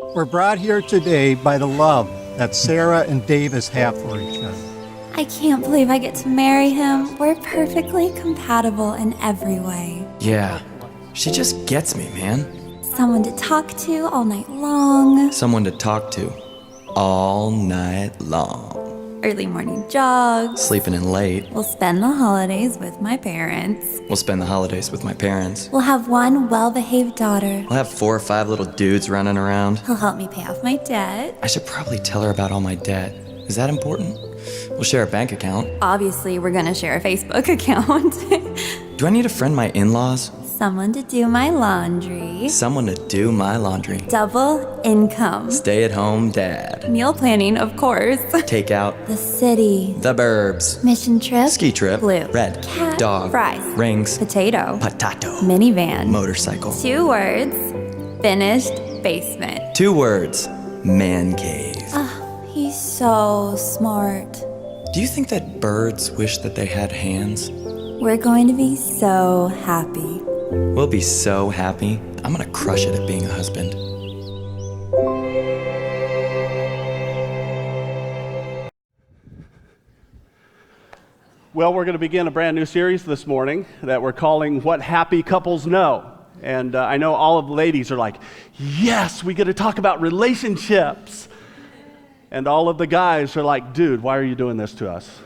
We're brought here today by the love that Sarah and Davis have for each other. I can't believe I get to marry him. We're perfectly compatible in every way. Yeah, she just gets me, man. Someone to talk to all night long. Someone to talk to all night long. Early morning jogs. Sleeping in late. We'll spend the holidays with my parents. We'll spend the holidays with my parents. We'll have one well-behaved daughter. We'll have 4 or 5 little dudes running around. He'll help me pay off my debt. I should probably tell her about all my debt. Is that important? We'll share a bank account. Obviously, we're gonna share a Facebook account. Do I need to friend my in-laws? Someone to do my laundry. Someone to do my laundry. Double income. Stay-at-home dad. Meal planning, of course. Takeout. The city. The burbs. Mission trip. Ski trip. Blue. Red. Cat. Dog. Fries. Rings. Potato. Potato. Minivan. Motorcycle. 2 words. Finished basement. 2 words. Man cave. He's so smart. Do you think that birds wish that they had hands? We're going to be so happy. We'll be so happy. I'm gonna crush it at being a husband. Well, we're going to begin a brand new series this morning that we're calling What Happy Couples Know. And I know all of the ladies are like, yes, we get to talk about relationships. And all of the guys are like, dude, why are you doing this to us?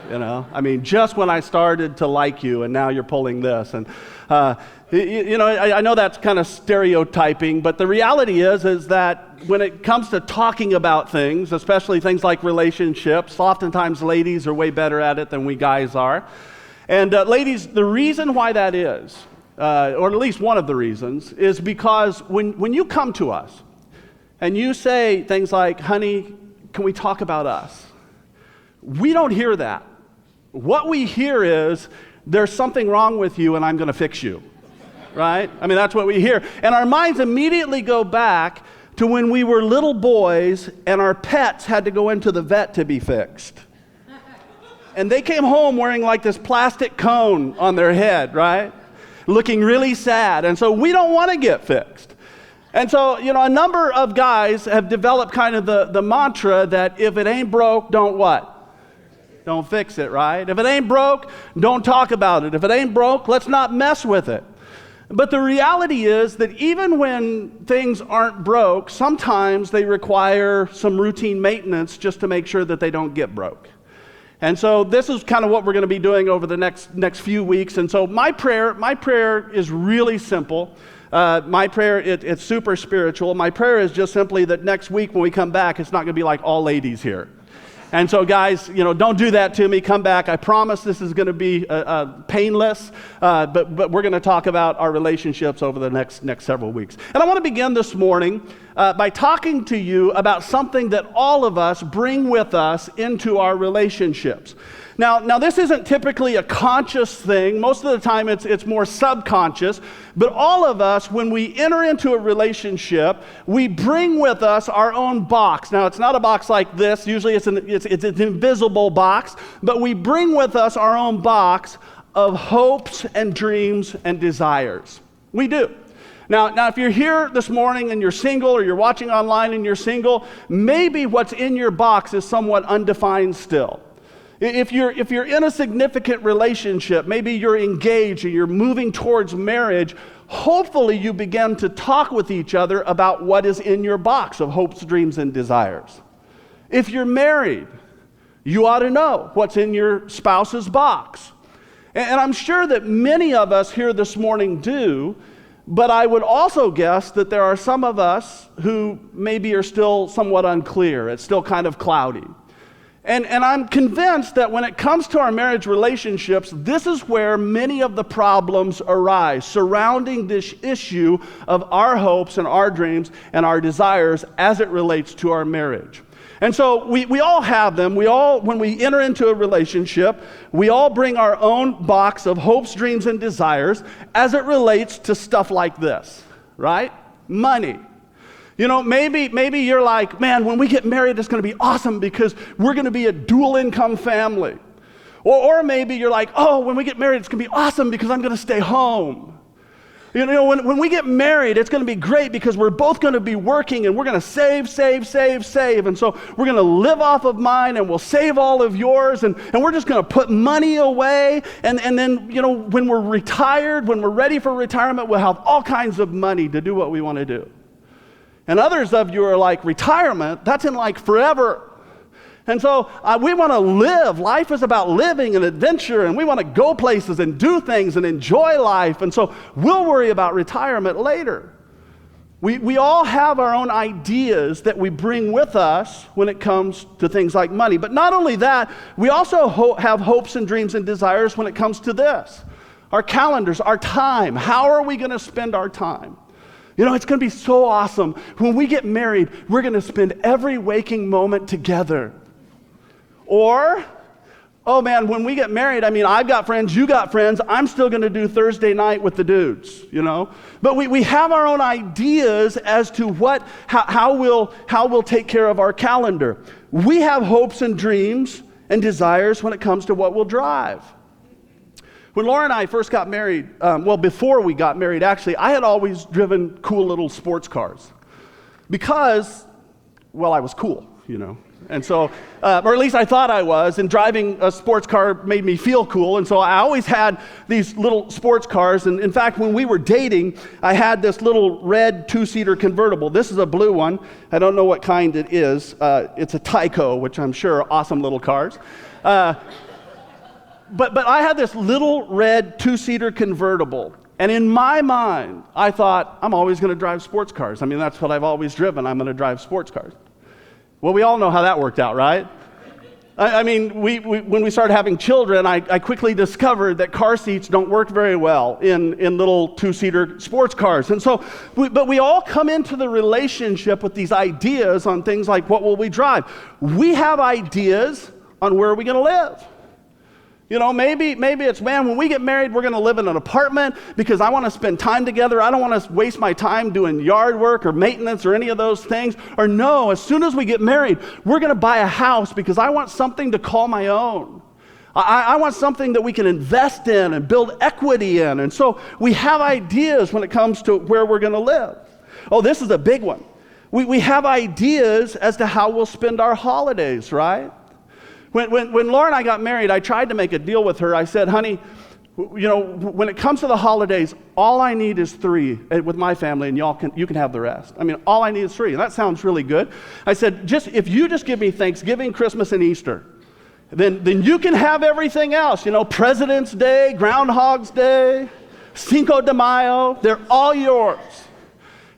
You know, I mean, just when I started to like you, and now you're pulling this. And, I know that's kind of stereotyping, but the reality is that when it comes to talking about things, especially things like relationships, oftentimes ladies are way better at it than we guys are. And ladies, the reason why that is, or at least one of the reasons, is because when you come to us and you say things like, honey, can we talk about us? We don't hear that. What we hear is, there's something wrong with you and I'm going to fix you, right? I mean, that's what we hear. And our minds immediately go back to when we were little boys and our pets had to go into the vet to be fixed. And they came home wearing like this plastic cone on their head, right? Looking really sad. And so we don't want to get fixed. And so, a number of guys have developed kind of the mantra that if it ain't broke, don't what? Don't fix it, right? If it ain't broke, don't talk about it. If it ain't broke, let's not mess with it. But the reality is that even when things aren't broke, sometimes they require some routine maintenance just to make sure that they don't get broke. And so this is kind of what we're going to be doing over the next few weeks. And so my prayer is really simple. My prayer, it's super spiritual. My prayer is just simply that next week when we come back, it's not going to be like all ladies here. And so guys, don't do that to me. Come back. I promise this is going to be painless, but we're going to talk about our relationships over the next several weeks. And I want to begin this morning by talking to you about something that all of us bring with us into our relationships. Now this isn't typically a conscious thing. Most of the time it's more subconscious. But all of us, when we enter into a relationship, we bring with us our own box. Now it's not a box like this. Usually it's an invisible box. But we bring with us our own box of hopes and dreams and desires. We do. Now, if you're here this morning and you're single, or you're watching online and you're single, maybe what's in your box is somewhat undefined still. If you're in a significant relationship, maybe you're engaged or you're moving towards marriage, hopefully you begin to talk with each other about what is in your box of hopes, dreams, and desires. If you're married, you ought to know what's in your spouse's box. And I'm sure that many of us here this morning do, but I would also guess that there are some of us who maybe are still somewhat unclear. It's still kind of cloudy. And I'm convinced that when it comes to our marriage relationships, this is where many of the problems arise surrounding this issue of our hopes and our dreams and our desires as it relates to our marriage. And so we all have them. When we enter into a relationship, we all bring our own box of hopes, dreams, and desires as it relates to stuff like this, right? Money. Maybe you're like, man, when we get married, it's going to be awesome because we're going to be a dual income family. Or maybe you're like, oh, when we get married, it's going to be awesome because I'm going to stay home. You know, when we get married, it's going to be great because we're both going to be working and we're going to save. And so we're going to live off of mine and we'll save all of yours. And we're just going to put money away. And then, you know, when we're retired, when we're ready for retirement, we'll have all kinds of money to do what we want to do. And others of you are like, retirement, that's in like forever. And so we want to live. Life is about living and adventure, and we want to go places and do things and enjoy life. And so we'll worry about retirement later. We all have our own ideas that we bring with us when it comes to things like money. But not only that, we also have hopes and dreams and desires when it comes to this. Our calendars, our time. How are we going to spend our time? You know, it's going to be so awesome. When we get married, we're going to spend every waking moment together. Or, oh man, when we get married, I mean, I've got friends, you got friends, I'm still going to do Thursday night with the dudes, you know? But we have our own ideas as to how we'll take care of our calendar. We have hopes and dreams and desires when it comes to what we'll drive. When Laura and I first got married, before we got married, actually, I had always driven cool little sports cars because, well, I was cool, you know. And so, or at least I thought I was, and driving a sports car made me feel cool. And so I always had these little sports cars. And in fact, when we were dating, I had this little red two-seater convertible. This is a blue one. I don't know what kind it is. It's a Tyco, which I'm sure are awesome little cars. But I had this little red two-seater convertible. And in my mind, I thought, I'm always going to drive sports cars. I mean, that's what I've always driven. I'm going to drive sports cars. Well, we all know how that worked out, right? I mean, when we started having children, I quickly discovered that car seats don't work very well in little two-seater sports cars. And so, but we all come into the relationship with these ideas on things like, what will we drive? We have ideas on where are we going to live. You know, maybe it's, man, when we get married, we're going to live in an apartment because I want to spend time together. I don't want to waste my time doing yard work or maintenance or any of those things. Or no, as soon as we get married, we're going to buy a house because I want something to call my own. I want something that we can invest in and build equity in. And so we have ideas when it comes to where we're going to live. Oh, this is a big one. We have ideas as to how we'll spend our holidays, right? When Laura and I got married, I tried to make a deal with her. I said, honey, you know, when it comes to the holidays, all I need is 3 with my family, and you can have the rest. I mean, all I need is 3, and that sounds really good. I said, if you just give me Thanksgiving, Christmas, and Easter, then you can have everything else. You know, President's Day, Groundhog's Day, Cinco de Mayo, they're all yours.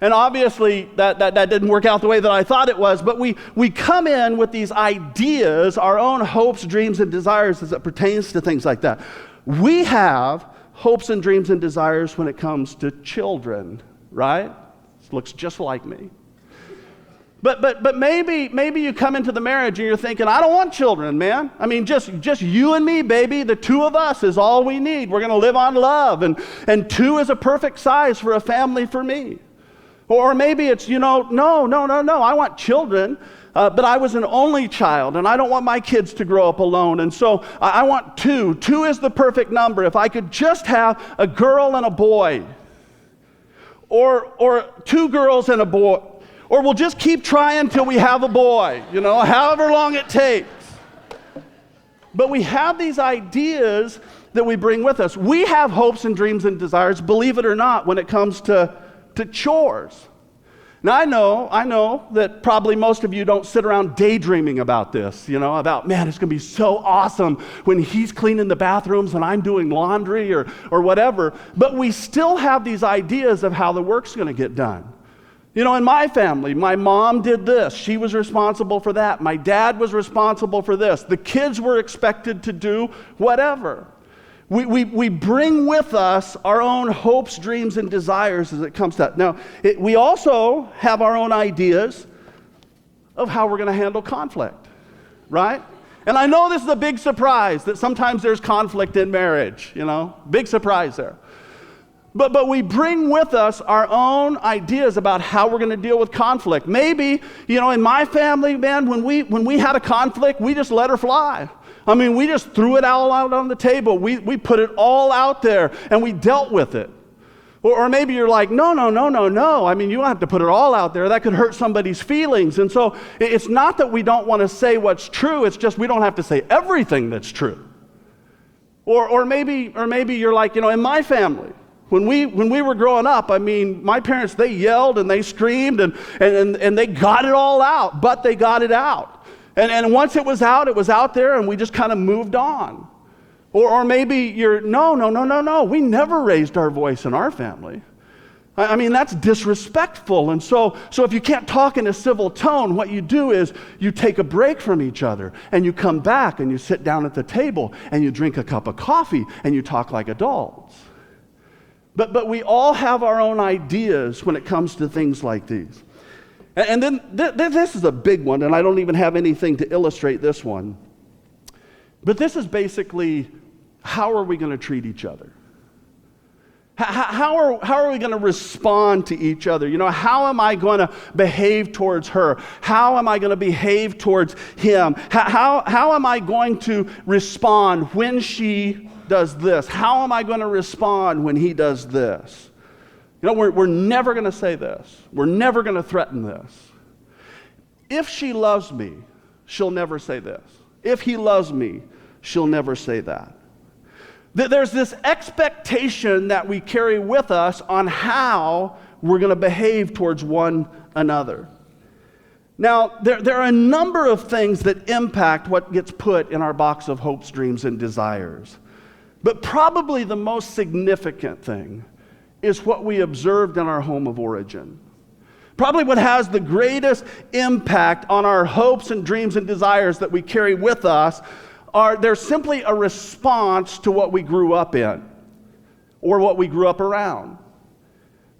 And obviously, that didn't work out the way that I thought it was, but we come in with these ideas, our own hopes, dreams, and desires as it pertains to things like that. We have hopes and dreams and desires when it comes to children, right? This looks just like me. But maybe you come into the marriage and you're thinking, I don't want children, man. I mean, just you and me, baby. The 2 of us is all we need. We're going to live on love, and 2 is a perfect size for a family for me. Or maybe it's, you know, no, I want children, but I was an only child, and I don't want my kids to grow up alone, and so I want 2. 2 is the perfect number. If I could just have a girl and a boy, or 2 girls and a boy, or we'll just keep trying till we have a boy, you know, however long it takes. But we have these ideas that we bring with us. We have hopes and dreams and desires, believe it or not, when it comes to chores. Now, I know that probably most of you don't sit around daydreaming about this, you know, about, man, it's going to be so awesome when he's cleaning the bathrooms and I'm doing laundry or whatever. But we still have these ideas of how the work's going to get done. You know, in my family, my mom did this. She was responsible for that. My dad was responsible for this. The kids were expected to do whatever. We bring with us our own hopes, dreams, and desires as it comes to that. Now, we also have our own ideas of how we're going to handle conflict, right? And I know this is a big surprise that sometimes there's conflict in marriage, you know, big surprise there. But we bring with us our own ideas about how we're going to deal with conflict. Maybe, you know, in my family, man, when we had a conflict, we just let her fly. I mean, we just threw it all out on the table. We put it all out there, and we dealt with it. Or maybe you're like, no. I mean, you don't have to put it all out there. That could hurt somebody's feelings. And so it's not that we don't want to say what's true. It's just we don't have to say everything that's true. Or maybe you're like, in my family, when we were growing up, I mean, my parents, they yelled and they screamed and they got it all out, but they got it out. And once it was out there, and we just kind of moved on. Or maybe you're, no. We never raised our voice in our family. I mean, that's disrespectful. And so if you can't talk in a civil tone, what you do is you take a break from each other, and you come back and you sit down at the table and you drink a cup of coffee and you talk like adults. But we all have our own ideas when it comes to things like these. And then this is a big one, and I don't even have anything to illustrate this one. But this is basically, how are we going to treat each other? How are we going to respond to each other? How am I going to behave towards her? How am I going to behave towards him? How am I going to respond when she does this? How am I going to respond when he does this? We're never going to say this. We're never going to threaten this. If she loves me, she'll never say this. If he loves me, she'll never say that. There's this expectation that we carry with us on how we're going to behave towards one another. Now, there are a number of things that impact what gets put in our box of hopes, dreams, and desires. But probably the most significant thing is what we observed in our home of origin. Probably what has the greatest impact on our hopes and dreams and desires that we carry with us they're simply a response to what we grew up in or what we grew up around.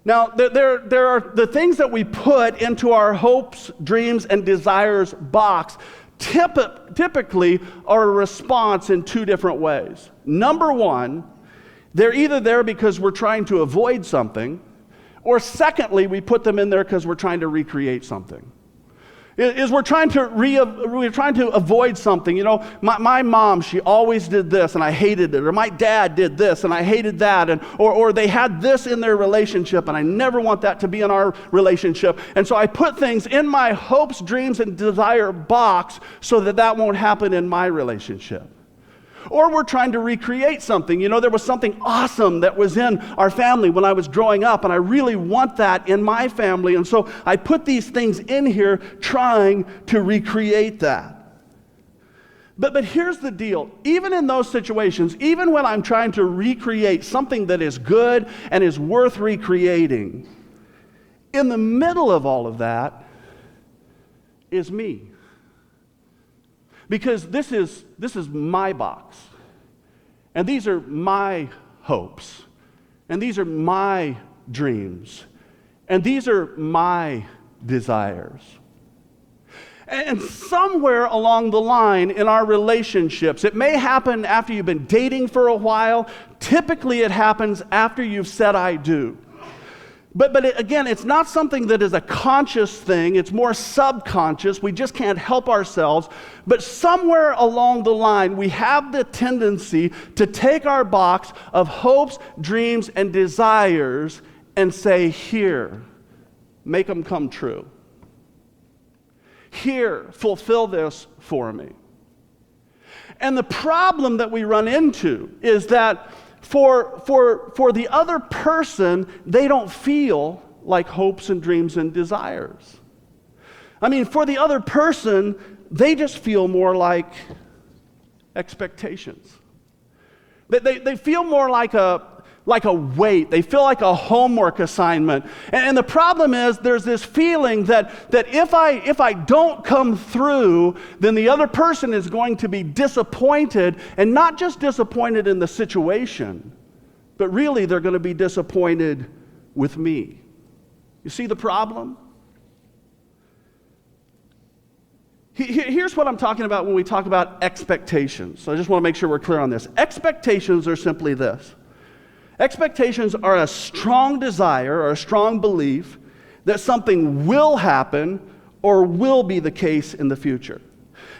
Now, there are the things that we put into our hopes, dreams, and desires box typically are a response in two different ways. Number one, they're either there because we're trying to avoid something, or secondly, we put them in there because we're trying to recreate something. We're trying to avoid something. My mom, she always did this and I hated it. Or my dad did this and I hated that. Or they had this in their relationship and I never want that to be in our relationship. And so I put things in my hopes, dreams, and desire box so that won't happen in my relationship. Or we're trying to recreate something. There was something awesome that was in our family when I was growing up, and I really want that in my family. And so I put these things in here trying to recreate that. But here's the deal. Even in those situations, even when I'm trying to recreate something that is good and is worth recreating, in the middle of all of that is me. Because this is my box. And these are my hopes. And these are my dreams. And these are my desires. And somewhere along the line in our relationships, it may happen after you've been dating for a while. Typically it happens after you've said I do. But again, it's not something that is a conscious thing. It's more subconscious. We just can't help ourselves. But somewhere along the line, we have the tendency to take our box of hopes, dreams, and desires and say, here, make them come true. Here, fulfill this for me. And the problem that we run into is that for the other person, they don't feel like hopes and dreams and desires. I mean, for the other person, they just feel more like expectations. They feel more like a weight. They feel like a homework assignment. And the problem is there's this feeling that if I don't come through, then the other person is going to be disappointed, and not just disappointed in the situation, but really they're going to be disappointed with me. You see the problem? Here's what I'm talking about when we talk about expectations. So I just want to make sure we're clear on this. Expectations are simply this. Expectations are a strong desire or a strong belief that something will happen or will be the case in the future.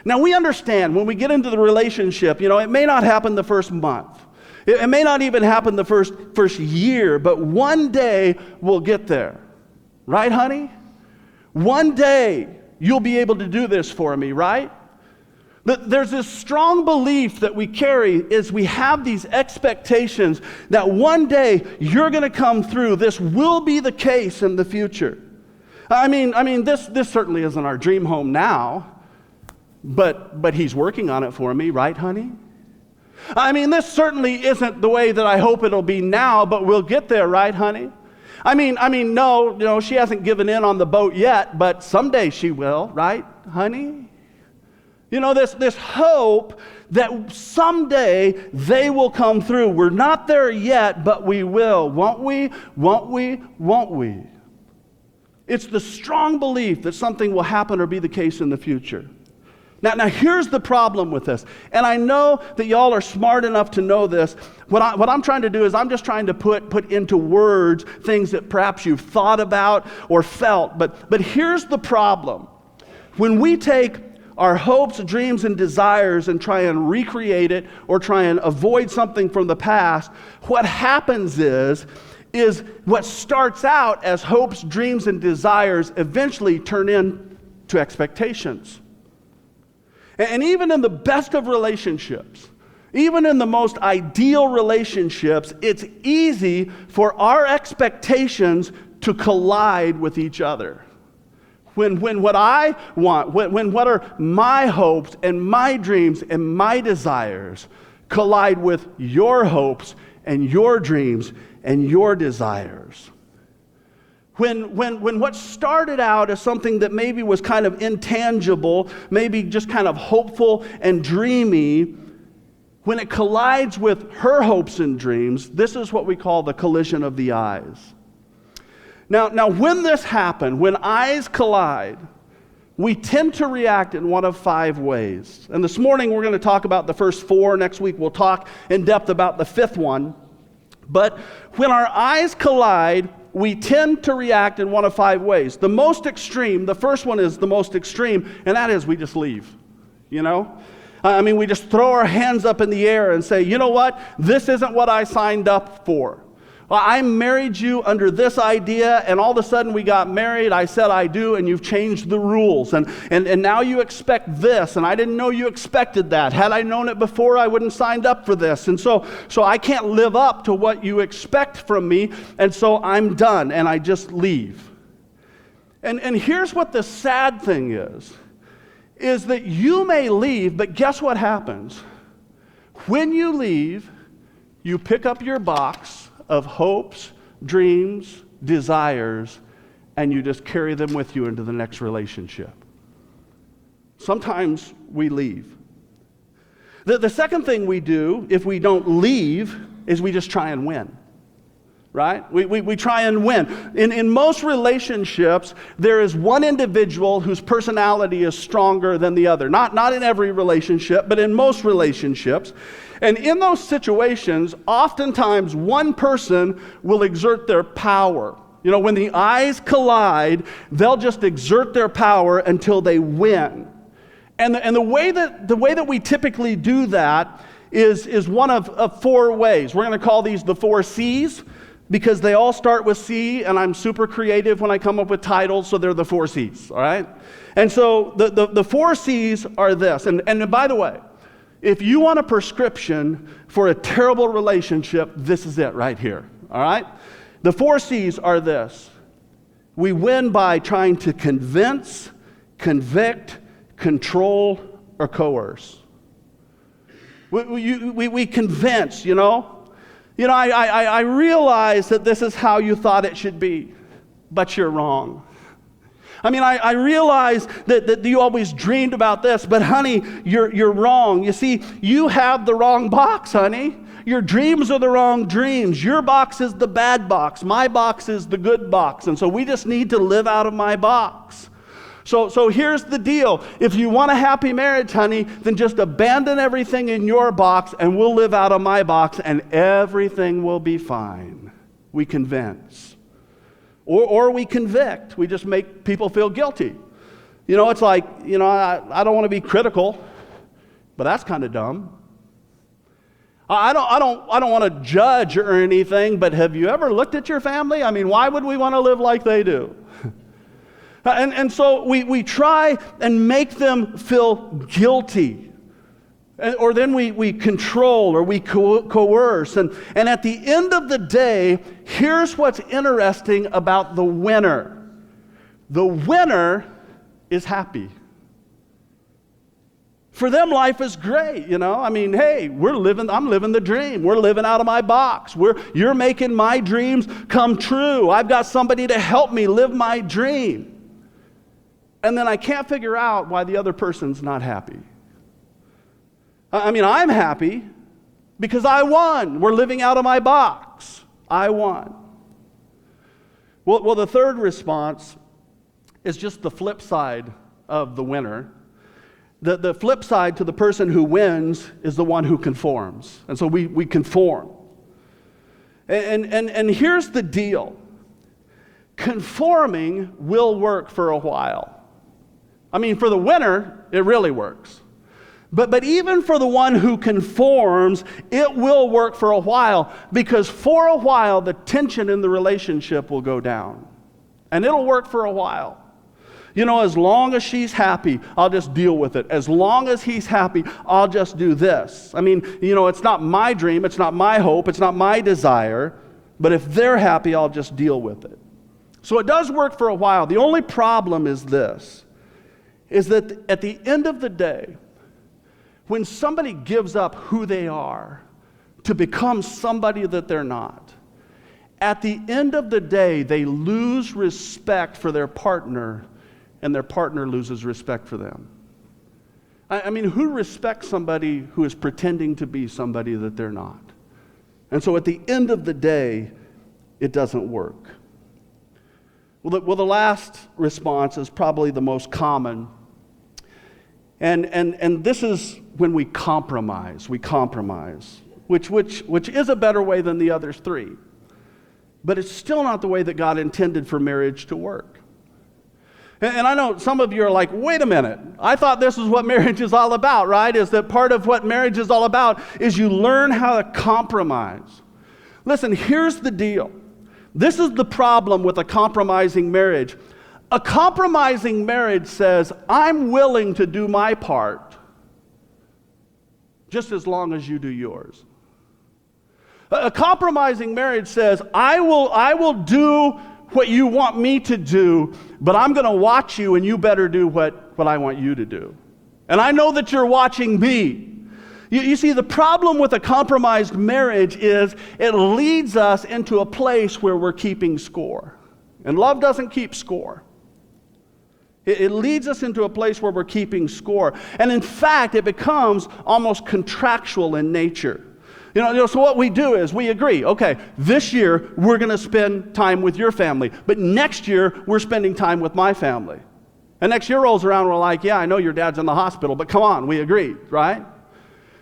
Now we understand when we get into the relationship, it may not happen the first month. It may not even happen the first year, but one day we'll get there. Right, honey? One day you'll be able to do this for me, right? There's this strong belief that we carry as we have these expectations that one day you're going to come through. This will be the case in the future. I mean, this certainly isn't our dream home now, but he's working on it for me, right, honey? I mean, this certainly isn't the way that I hope it'll be now, but we'll get there, right, honey? I mean, no, she hasn't given in on the boat yet, but someday she will, right, honey? You know, this hope that someday they will come through. We're not there yet, but we will. Won't we? Won't we? Won't we? It's the strong belief that something will happen or be the case in the future. Now here's the problem with this. And I know that y'all are smart enough to know this. What I'm trying to do is I'm just trying to put into words things that perhaps you've thought about or felt. But here's the problem. When we take our hopes, dreams, and desires and try and recreate it or try and avoid something from the past, what happens is what starts out as hopes, dreams, and desires eventually turn into expectations. And even in the best of relationships, even in the most ideal relationships, it's easy for our expectations to collide with each other. When what I want, when what are my hopes and my dreams and my desires collide with your hopes and your dreams and your desires. When what started out as something that maybe was kind of intangible, maybe just kind of hopeful and dreamy, when it collides with her hopes and dreams, this is what we call the collision of the eyes. Now, when this happens, when eyes collide, we tend to react in one of 5 ways. And this morning we're going to talk about the first 4. Next week we'll talk in depth about the 5th one. But when our eyes collide, we tend to react in one of 5 ways. The most extreme, the first one is the most extreme, and that is we just leave, you know? We just throw our hands up in the air and say, you know what? This isn't what I signed up for. I married you under this idea, and all of a sudden we got married. I said I do, and you've changed the rules. And now you expect this, and I didn't know you expected that. Had I known it before, I wouldn't have signed up for this. And so I can't live up to what you expect from me, and so I'm done, and I just leave. And here's what the sad thing is that you may leave, but guess what happens? When you leave, you pick up your box of hopes, dreams, desires, and you just carry them with you into the next relationship. Sometimes we leave. The second thing we do if we don't leave is we just try and win. Right? We try and win. In most relationships, there is one individual whose personality is stronger than the other. Not in every relationship, but in most relationships. And in those situations, oftentimes one person will exert their power. You know, when the eyes collide, they'll just exert their power until they win. And the way that we typically do that is one of 4 ways. We're going to call these the 4 C's, because they all start with C, and I'm super creative when I come up with titles, so they're the 4 C's, all right? And so the 4 C's are this. And by the way, if you want a prescription for a terrible relationship, this is it right here, all right? The 4 C's are this. We win by trying to convince, convict, control, or coerce. We convince, you know? You know, I realize that this is how you thought it should be, but you're wrong. I realize that you always dreamed about this, but honey, you're wrong. You see, you have the wrong box, honey. Your dreams are the wrong dreams. Your box is the bad box. My box is the good box. And so we just need to live out of my box. So here's the deal. If you want a happy marriage, honey, then just abandon everything in your box and we'll live out of my box and everything will be fine. We convince. Or we convict. We just make people feel guilty. You know, it's like, you know, I don't want to be critical, but that's kind of dumb. I don't want to judge or anything, but have you ever looked at your family? I mean, why would we want to live like they do? And so we try and make them feel guilty. Or then we control or we coerce. And at the end of the day, here's what's interesting about the winner. The winner is happy. For them, life is great, you know. I mean, hey, I'm living the dream. We're living out of my box. You're making my dreams come true. I've got somebody to help me live my dream. And then I can't figure out why the other person's not happy. I mean, I'm happy because I won. We're living out of my box. I won. Well, the third response is just the flip side of the winner. The flip side to the person who wins is the one who conforms. And so we conform. And here's the deal. Conforming will work for a while. I mean, for the winner, it really works. But even for the one who conforms, it will work for a while, because for a while the tension in the relationship will go down. And it'll work for a while. You know, as long as she's happy, I'll just deal with it. As long as he's happy, I'll just do this. I mean, you know, it's not my dream, it's not my hope, it's not my desire, but if they're happy, I'll just deal with it. So it does work for a while. The only problem is this, is that at the end of the day, when somebody gives up who they are to become somebody that they're not, at the end of the day, they lose respect for their partner, and their partner loses respect for them. I mean, who respects somebody who is pretending to be somebody that they're not? And so at the end of the day, it doesn't work. Well, the last response is probably the most common. And this is when we compromise. We compromise, which is a better way than the other three. But it's still not the way that God intended for marriage to work. And I know some of you are like, wait a minute, I thought this is what marriage is all about, right? Is that part of what marriage is all about is you learn how to compromise. Listen, here's the deal. This is the problem with a compromising marriage. A compromising marriage says, I'm willing to do my part just as long as you do yours. A compromising marriage says, I will do what you want me to do, but I'm going to watch you and you better do what I want you to do. And I know that you're watching me. You see, the problem with a compromised marriage is it leads us into a place where we're keeping score. And love doesn't keep score. It leads us into a place where we're keeping score. And in fact, it becomes almost contractual in nature. You know, so what we do is we agree, okay, this year we're going to spend time with your family, but next year we're spending time with my family. And next year rolls around, we're like, yeah, I know your dad's in the hospital, but come on, we agreed, right?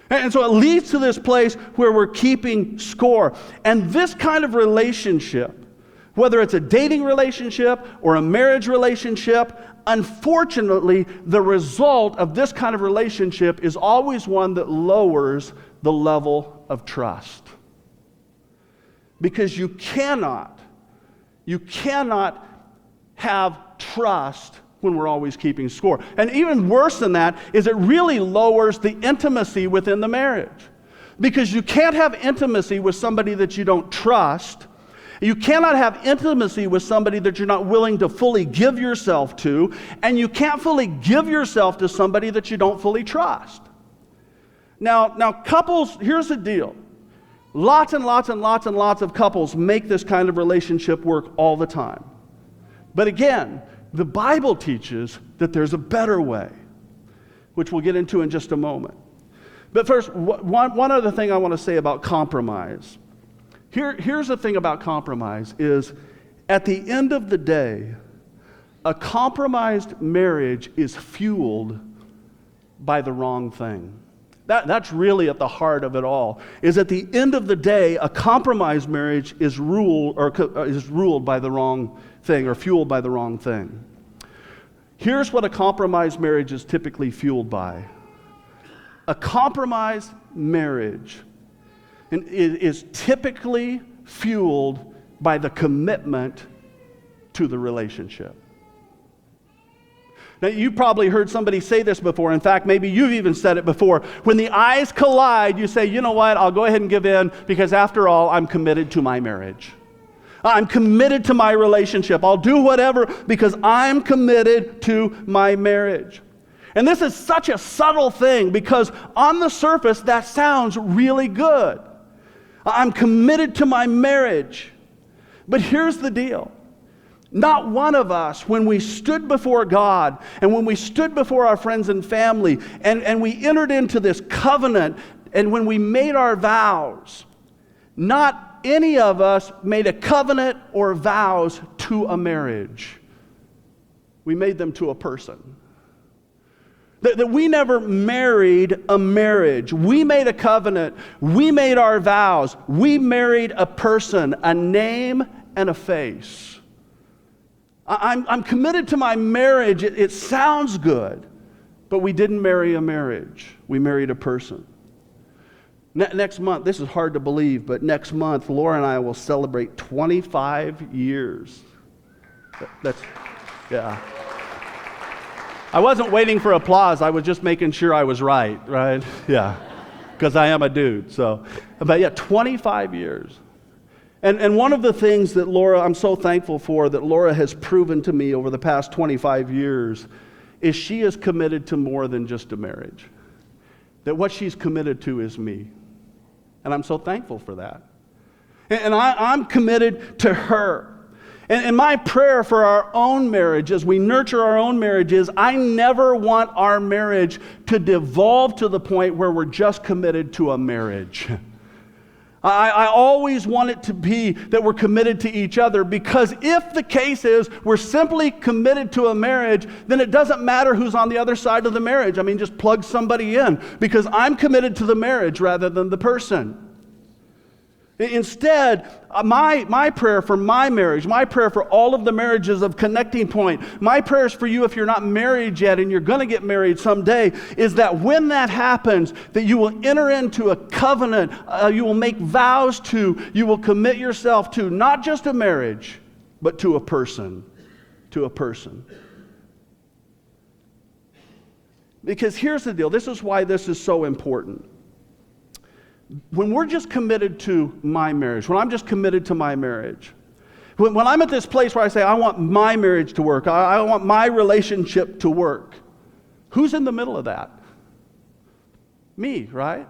And so it leads to this place where we're keeping score. And this kind of relationship, whether it's a dating relationship or a marriage relationship, unfortunately, the result of this kind of relationship is always one that lowers the level of trust. Because you cannot have trust when we're always keeping score. And even worse than that is it really lowers the intimacy within the marriage. Because you can't have intimacy with somebody that you don't trust. You cannot have intimacy with somebody that you're not willing to fully give yourself to, and you can't fully give yourself to somebody that you don't fully trust. Now couples, here's the deal. Lots and lots and lots and lots of couples make this kind of relationship work all the time. But again, the Bible teaches that there's a better way, which we'll get into in just a moment. But first, one other thing I want to say about compromise. Here's the thing about compromise is, at the end of the day, a compromised marriage is fueled by the wrong thing. That's really at the heart of it all, is at the end of the day, a compromised marriage is ruled by the wrong thing or fueled by the wrong thing. Here's what a compromised marriage is typically fueled by. A compromised marriage is typically fueled by the commitment to the relationship. Now, you've probably heard somebody say this before. In fact, maybe you've even said it before. When the eyes collide, you say, you know what, I'll go ahead and give in because after all, I'm committed to my marriage. I'm committed to my relationship. I'll do whatever because I'm committed to my marriage. And this is such a subtle thing because on the surface, that sounds really good. I'm committed to my marriage. But here's the deal. Not one of us, when we stood before God and when we stood before our friends and family and we entered into this covenant and when we made our vows, not any of us made a covenant or vows to a marriage. We made them to a person. That we never married a marriage. We made a covenant. We made our vows. We married a person, a name and a face. I'm committed to my marriage. It sounds good, but we didn't marry a marriage. We married a person. Next month, this is hard to believe, but next month, Laura and I will celebrate 25 years. Yeah. I wasn't waiting for applause. I was just making sure I was right? Yeah, because I am a dude. But yeah, 25 years. And one of the things that Laura, I'm so thankful for, that Laura has proven to me over the past 25 years, is she is committed to more than just a marriage. That what she's committed to is me. And I'm so thankful for that. And I'm committed to her. And my prayer for our own marriage, as we nurture our own marriages, I never want our marriage to devolve to the point where we're just committed to a marriage. I always want it to be that we're committed to each other, because if the case is we're simply committed to a marriage, then it doesn't matter who's on the other side of the marriage. I mean, just plug somebody in, because I'm committed to the marriage rather than the person. Instead, my prayer for my marriage, my prayer for all of the marriages of Connecting Point, my prayers for you if you're not married yet and you're going to get married someday, is that when that happens, that you will enter into a covenant, you will make vows to, you will commit yourself to, not just a marriage, but to a person, to a person. Because here's the deal, this is why this is so important. When we're just committed to my marriage, when I'm just committed to my marriage, when I'm at this place where I say, I want my marriage to work, I want my relationship to work, who's in the middle of that? Me, right?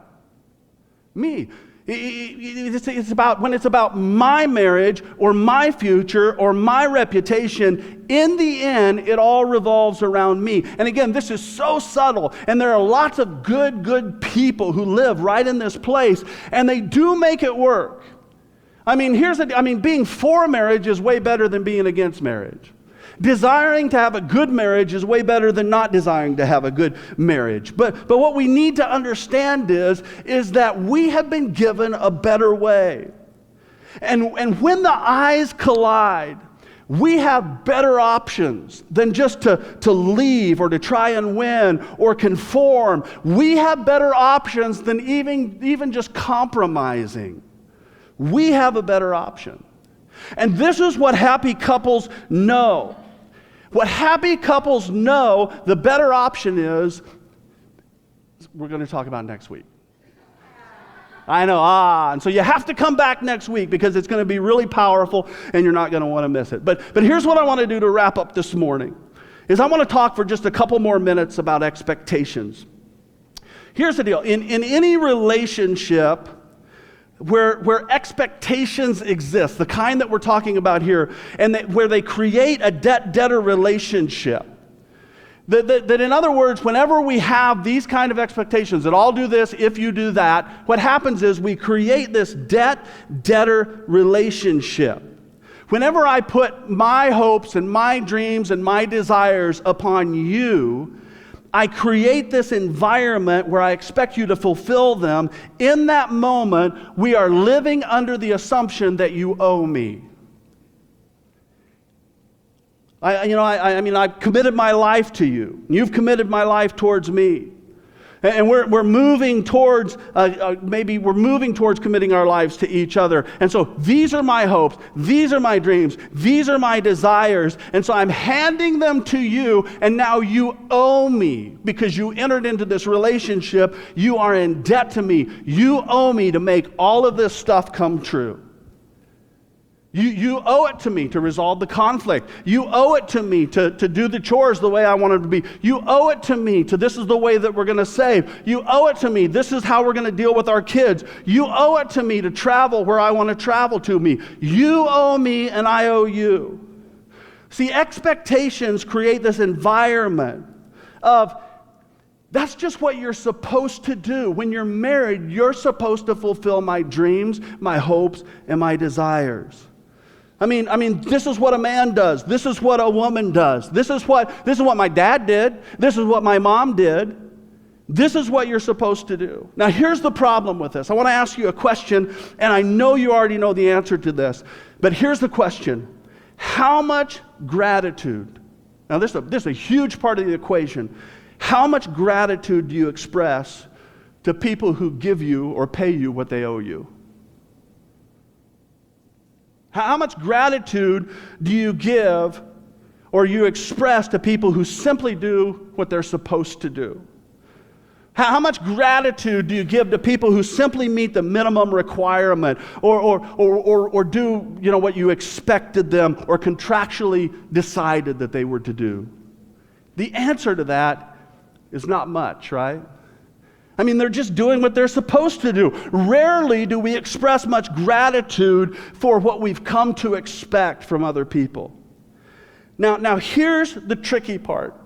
Me. It's about, when it's about my marriage or my future or my reputation, in the end, it all revolves around me. And again, this is so subtle, and there are lots of good people who live right in this place, and they do make it work. I mean, being for marriage is way better than being against marriage. Desiring to have a good marriage is way better than not desiring to have a good marriage. But what we need to understand is that we have been given a better way. And when the eyes collide, we have better options than just to leave or to try and win or conform. We have better options than even just compromising. We have a better option. And this is what happy couples know. What happy couples know, the better option is, we're going to talk about next week. I know, and so you have to come back next week because it's going to be really powerful and you're not going to want to miss it. But here's what I want to do to wrap up this morning, is I want to talk for just a couple more minutes about expectations. Here's the deal. In any relationship where expectations exist, the kind that we're talking about here, and where they create a debt-debtor relationship, that in other words, whenever we have these kind of expectations, that I'll do this if you do that, what happens is we create this debt-debtor relationship. Whenever I put my hopes and my dreams and my desires upon you, I create this environment where I expect you to fulfill them. In that moment, we are living under the assumption that you owe me. I've committed my life to you. You've committed my life towards me. And we're moving towards, maybe we're moving towards committing our lives to each other. And so these are my hopes, these are my dreams, these are my desires. And so I'm handing them to you, and now you owe me because you entered into this relationship. You are in debt to me. You owe me to make all of this stuff come true. You owe it to me to resolve the conflict. You owe it to me to do the chores the way I want it to be. You owe it to me to this is the way that we're going to save. You owe it to me. This is how we're going to deal with our kids. You owe it to me to travel where I want to travel to me. You owe me and I owe you. See, expectations create this environment of that's just what you're supposed to do. When you're married, you're supposed to fulfill my dreams, my hopes, and my desires. I mean, this is what a man does. This is what a woman does. This is what my dad did. This is what my mom did. This is what you're supposed to do. Now, here's the problem with this. I want to ask you a question, and I know you already know the answer to this, but here's the question. How much gratitude, now this is a huge part of the equation, how much gratitude do you express to people who give you or pay you what they owe you? How much gratitude do you give or you express to people who simply do what they're supposed to do? How much gratitude do you give to people who simply meet the minimum requirement or do what you expected them or contractually decided that they were to do? The answer to that is not much, right? I mean, they're just doing what they're supposed to do. Rarely do we express much gratitude for what we've come to expect from other people. Now here's the tricky part.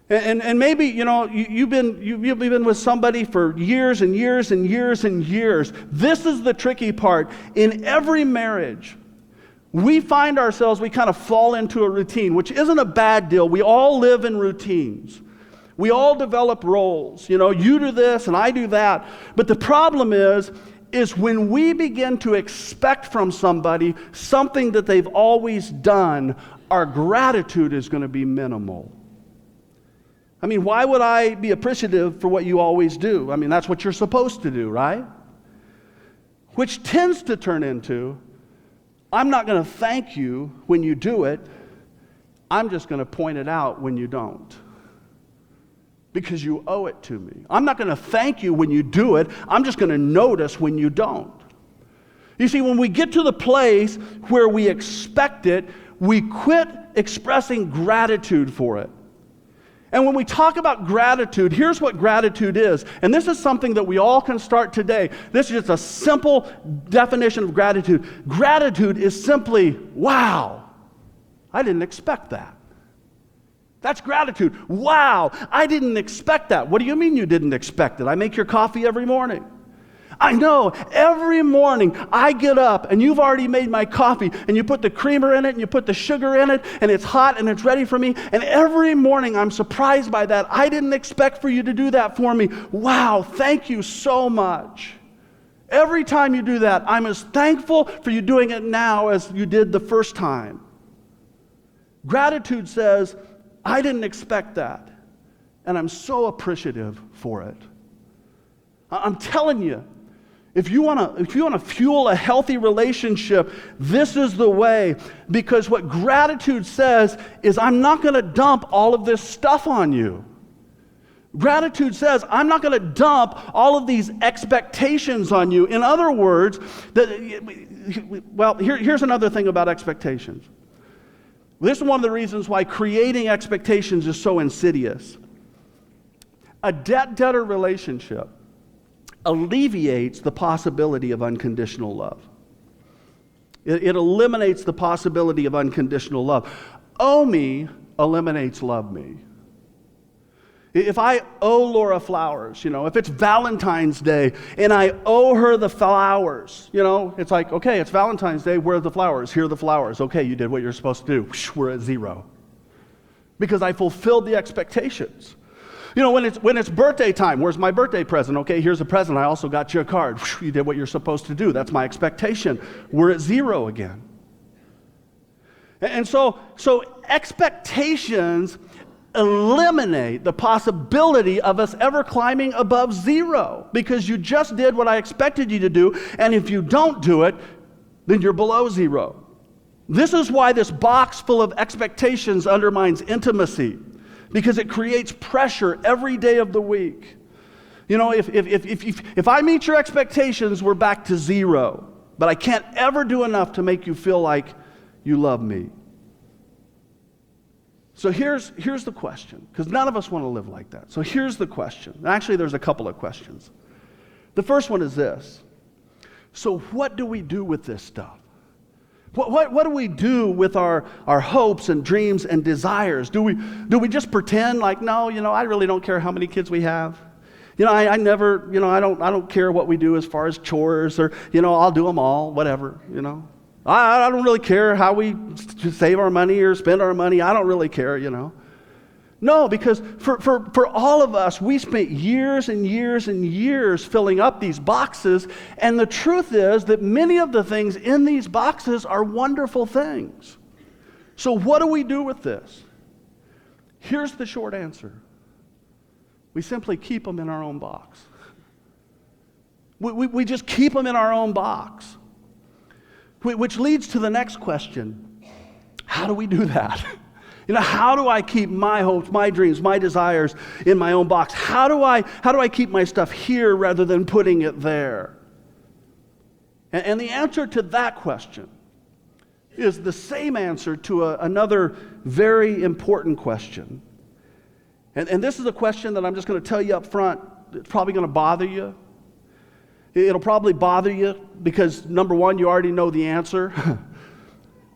And maybe, you've been with somebody for years and years and years and years. This is the tricky part. In every marriage, we find ourselves, we kind of fall into a routine, which isn't a bad deal. We all live in routines. We all develop roles. You do this and I do that. But the problem is when we begin to expect from somebody something that they've always done, our gratitude is going to be minimal. I mean, why would I be appreciative for what you always do? I mean, that's what you're supposed to do, right? Which tends to turn into, I'm not going to thank you when you do it. I'm just going to point it out when you don't. Because you owe it to me. I'm not going to thank you when you do it. I'm just going to notice when you don't. You see, when we get to the place where we expect it, we quit expressing gratitude for it. And when we talk about gratitude, here's what gratitude is. And this is something that we all can start today. This is just a simple definition of gratitude. Gratitude is simply, wow, I didn't expect that. That's gratitude. Wow, I didn't expect that. What do you mean you didn't expect it? I make your coffee every morning. I know, every morning I get up and you've already made my coffee and you put the creamer in it and you put the sugar in it and it's hot and it's ready for me. And every morning I'm surprised by that. I didn't expect for you to do that for me. Wow, thank you so much. Every time you do that, I'm as thankful for you doing it now as you did the first time. Gratitude says, I didn't expect that, and I'm so appreciative for it. I'm telling you, if you want to fuel a healthy relationship, this is the way, because what gratitude says is I'm not going to dump all of this stuff on you. Gratitude says I'm not going to dump all of these expectations on you. In other words, here's another thing about expectations. This is one of the reasons why creating expectations is so insidious. A debt-debtor relationship alleviates the possibility of unconditional love. It eliminates the possibility of unconditional love. Owe me eliminates love me. If I owe Laura flowers, if it's Valentine's Day and I owe her the flowers, it's like, okay, it's Valentine's Day, where are the flowers? Here are the flowers. Okay, you did what you're supposed to do. We're at zero. Because I fulfilled the expectations. When it's birthday time, where's my birthday present? Okay, here's a present. I also got you a card. You did what you're supposed to do. That's my expectation. We're at zero again. And so expectations eliminate the possibility of us ever climbing above zero, because you just did what I expected you to do, and if you don't do it, then you're below zero. This is why this box full of expectations undermines intimacy, because it creates pressure every day of the week. You know, if I meet your expectations, we're back to zero, but I can't ever do enough to make you feel like you love me. So here's the question, because none of us want to live like that. So here's the question. Actually, there's a couple of questions. The first one is this. So what do we do with this stuff? What do we do with our hopes and dreams and desires? Do we just pretend like, no, I really don't care how many kids we have. I never, I don't care what we do as far as chores, or, I'll do them all, whatever, I don't really care how we save our money or spend our money. I don't really care, No, because for all of us, we spent years and years and years filling up these boxes, and the truth is that many of the things in these boxes are wonderful things. So what do we do with this? Here's the short answer. We simply keep them in our own box. We just keep them in our own box. Which leads to the next question. How do we do that? How do I keep my hopes, my dreams, my desires in my own box? How do I keep my stuff here rather than putting it there? And the answer to that question is the same answer to another very important question. And this is a question that I'm just going to tell you up front. It's probably going to bother you. It'll probably bother you because, number one, you already know the answer.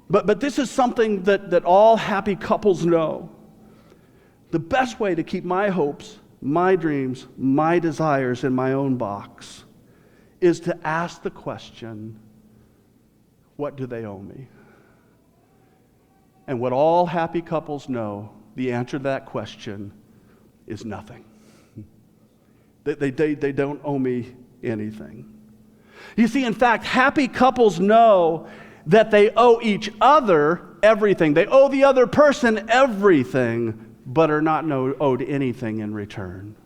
But this is something that all happy couples know. The best way to keep my hopes, my dreams, my desires in my own box is to ask the question, what do they owe me? And what all happy couples know, the answer to that question is nothing. They don't owe me anything. You see, in fact, happy couples know that they owe each other everything. They owe the other person everything, but are not owed anything in return.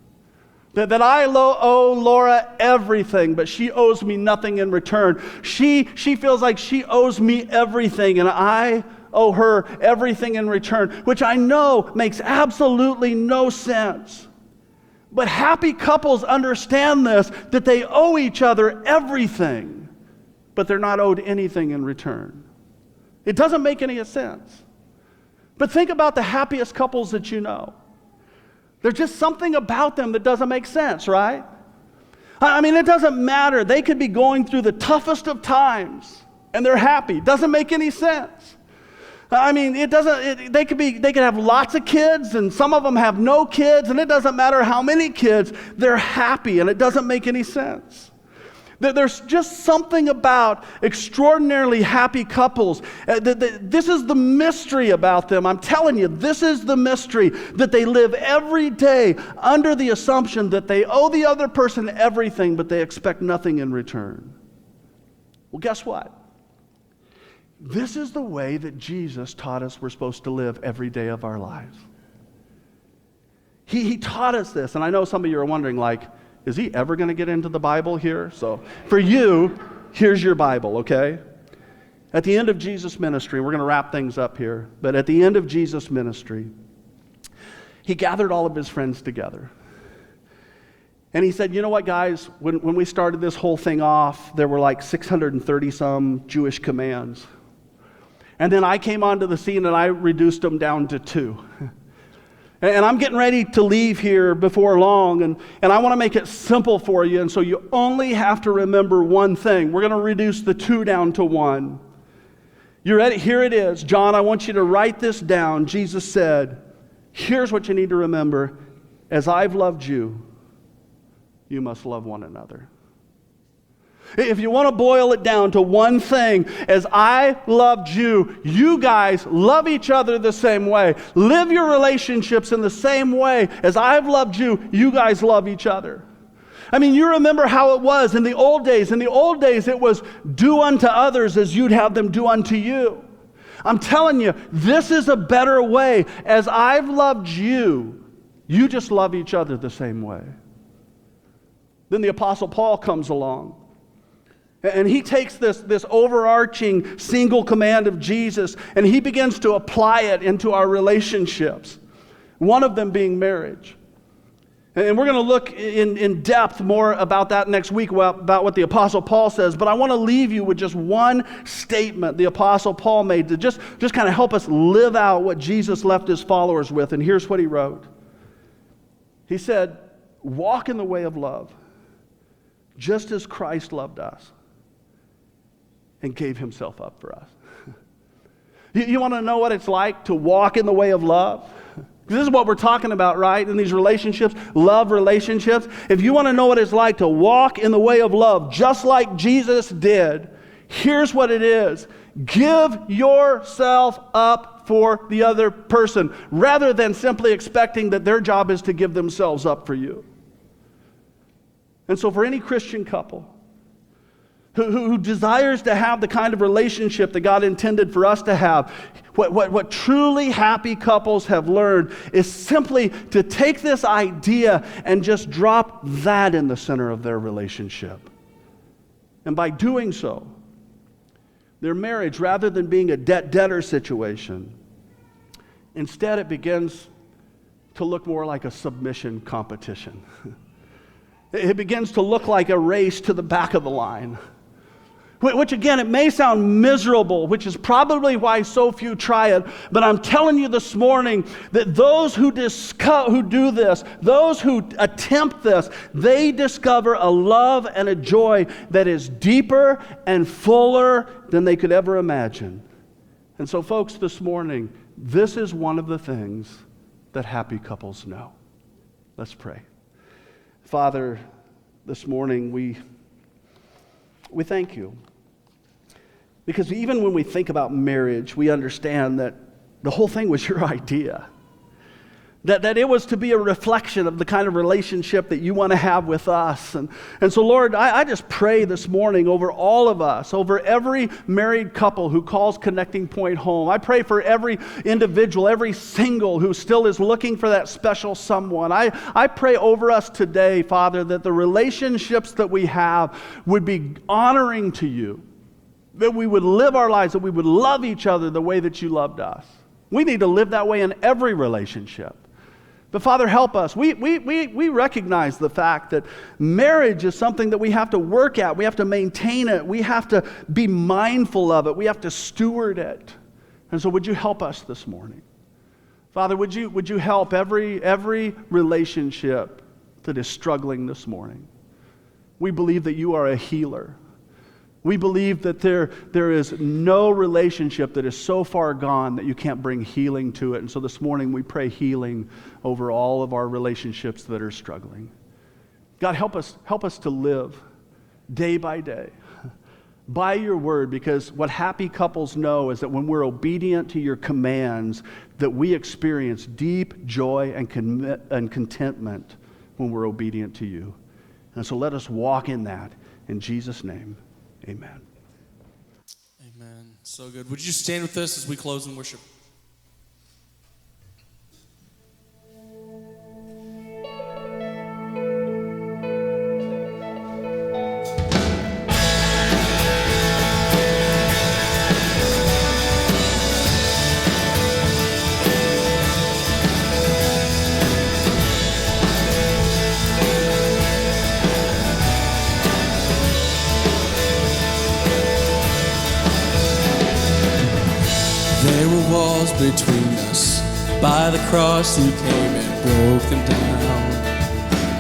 That I owe Laura everything, but she owes me nothing in return. She feels like she owes me everything, and I owe her everything in return, which I know makes absolutely no sense. But happy couples understand this, that they owe each other everything, but they're not owed anything in return. It doesn't make any sense. But think about the happiest couples that you know. There's just something about them that doesn't make sense, right? I mean, it doesn't matter. They could be going through the toughest of times, and they're happy. It doesn't make any sense. I mean, they could have lots of kids, and some of them have no kids, and it doesn't matter how many kids, they're happy, and it doesn't make any sense. There's just something about extraordinarily happy couples. This is the mystery about them. I'm telling you, this is the mystery, that they live every day under the assumption that they owe the other person everything, but they expect nothing in return. Well, guess what? This is the way that Jesus taught us we're supposed to live every day of our lives. He taught us this, and I know some of you are wondering, like, is he ever going to get into the Bible here? So for you, here's your Bible, okay? At the end of Jesus' ministry, we're going to wrap things up here, but at the end of Jesus' ministry, he gathered all of his friends together. And he said, you know what, guys, when we started this whole thing off, there were like 630-some Jewish commands. And then I came onto the scene and I reduced them down to 2. And I'm getting ready to leave here before long, and I want to make it simple for you, and so you only have to remember one thing. We're going to reduce the 2 down to 1. You ready? Here it is. John, I want you to write this down. Jesus said, here's what you need to remember. As I've loved you, you must love one another. If you want to boil it down to one thing, as I loved you, you guys love each other the same way. Live your relationships in the same way. As I've loved you, you guys love each other. I mean, you remember how it was in the old days. In the old days, it was do unto others as you'd have them do unto you. I'm telling you, this is a better way. As I've loved you, you just love each other the same way. Then the Apostle Paul comes along. And he takes this overarching single command of Jesus, and he begins to apply it into our relationships. One of them being marriage. And we're going to look in depth more about that next week, about what the Apostle Paul says. But I want to leave you with just one statement the Apostle Paul made to just kind of help us live out what Jesus left his followers with. And here's what he wrote. He said, walk in the way of love, just as Christ loved us and gave himself up for us. You want to know what it's like to walk in the way of love? This is what we're talking about, right? In these relationships, love relationships. If you want to know what it's like to walk in the way of love, just like Jesus did, here's what it is. Give yourself up for the other person, rather than simply expecting that their job is to give themselves up for you. And so for any Christian couple who desires to have the kind of relationship that God intended for us to have, what truly happy couples have learned is simply to take this idea and just drop that in the center of their relationship. And by doing so, their marriage, rather than being a debt-debtor situation, instead it begins to look more like a submission competition. It begins to look like a race to the back of the line. Which again, it may sound miserable, which is probably why so few try it, but I'm telling you this morning that those who do this, those who attempt this, they discover a love and a joy that is deeper and fuller than they could ever imagine. And so folks, this morning, this is one of the things that happy couples know. Let's pray. Father, this morning we thank you. Because even when we think about marriage, we understand that the whole thing was your idea. That it was to be a reflection of the kind of relationship that you want to have with us. And so, Lord, I just pray this morning over all of us, over every married couple who calls Connecting Point home. I pray for every individual, every single who still is looking for that special someone. I pray over us today, Father, that the relationships that we have would be honoring to you, that we would live our lives, that we would love each other the way that you loved us. We need to live that way in every relationship. But Father, help us. We recognize the fact that marriage is something that we have to work at. We have to maintain it. We have to be mindful of it. We have to steward it. And so would you help us this morning? Father, would you help every relationship that is struggling this morning? We believe that you are a healer. We believe that there is no relationship that is so far gone that you can't bring healing to it. And so this morning we pray healing over all of our relationships that are struggling. God, help us to live day by day by your word, because what happy couples know is that when we're obedient to your commands, that we experience deep joy and contentment when we're obedient to you. And so let us walk in that. In Jesus' name. Amen. Amen. So good. Would you stand with us as we close in worship? Walls between us. By the cross you came and broke them down.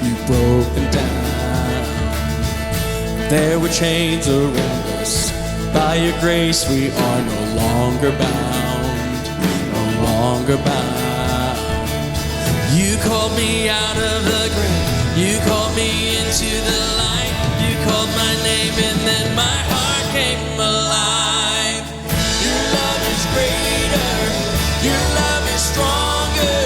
You broke them down. There were chains around us. By your grace we are no longer bound. No longer bound. You called me out of the grave. You called me into the light. You called my name and then my heart came alive. Your love is greater. Your love is stronger.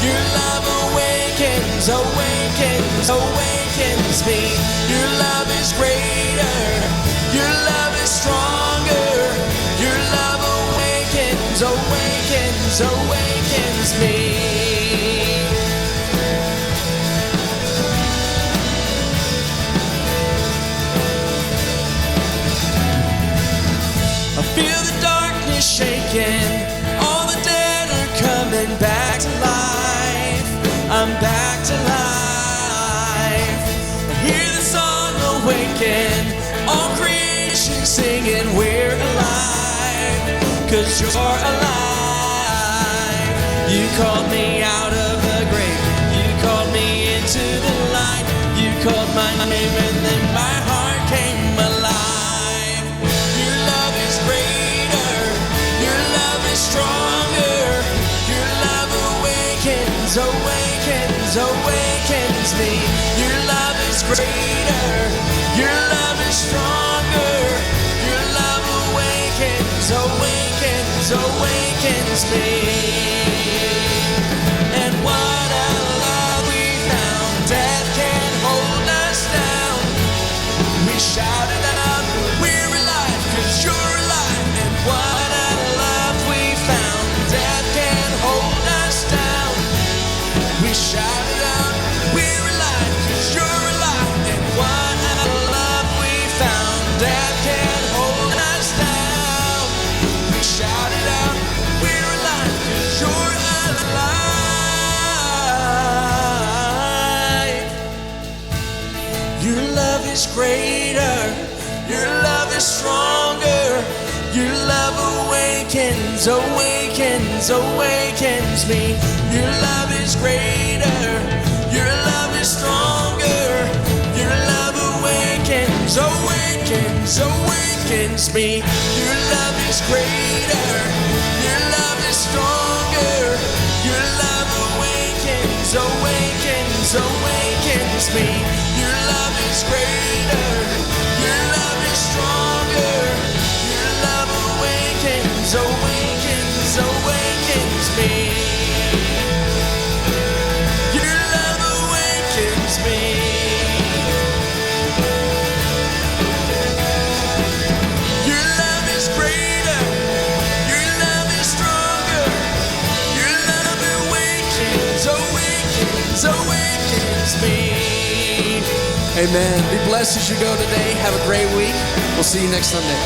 Your love awakens, awakens, awakens me. Your love is greater. Your love is stronger. Your love awakens. awakens, awakens me. I feel the darkness shaking, all the dead are coming back to life. I'm back to life. I hear the song awaken, all creation singing, we're alive, 'cause you're alive. You called me out of the grave, you called me into the light, you called my name and then my heart came alive. Your love is greater, your love is stronger, your love awakens, awakens, awakens me. Your love is greater, your love is stronger, your love awakens, awakens, awakens me. And what a love we found, death can't hold us down. We shouted out, we're alive, 'cause you're alive. And what a love we found, death can't hold us down. We shouted out, we're alive, 'cause you're alive. And what a love we found, death can't hold us down. We shouted out, we're alive, 'cause you're alive. Your love is greater, your love is stronger, your love awakens, awakens, awakens me. Your love is greater, your love is stronger, your love awakens, awakens, awakens me. Your love is greater, your love is stronger, your love awakens, awakens, awakens me. Your love is greater, your love is stronger, your love awakens, awakens, awakens me. Your love awakens me. Your love is greater, your love is stronger, your love awakens, awakens, awakens me. Amen. Be blessed as you go today. Have a great week. We'll see you next Sunday.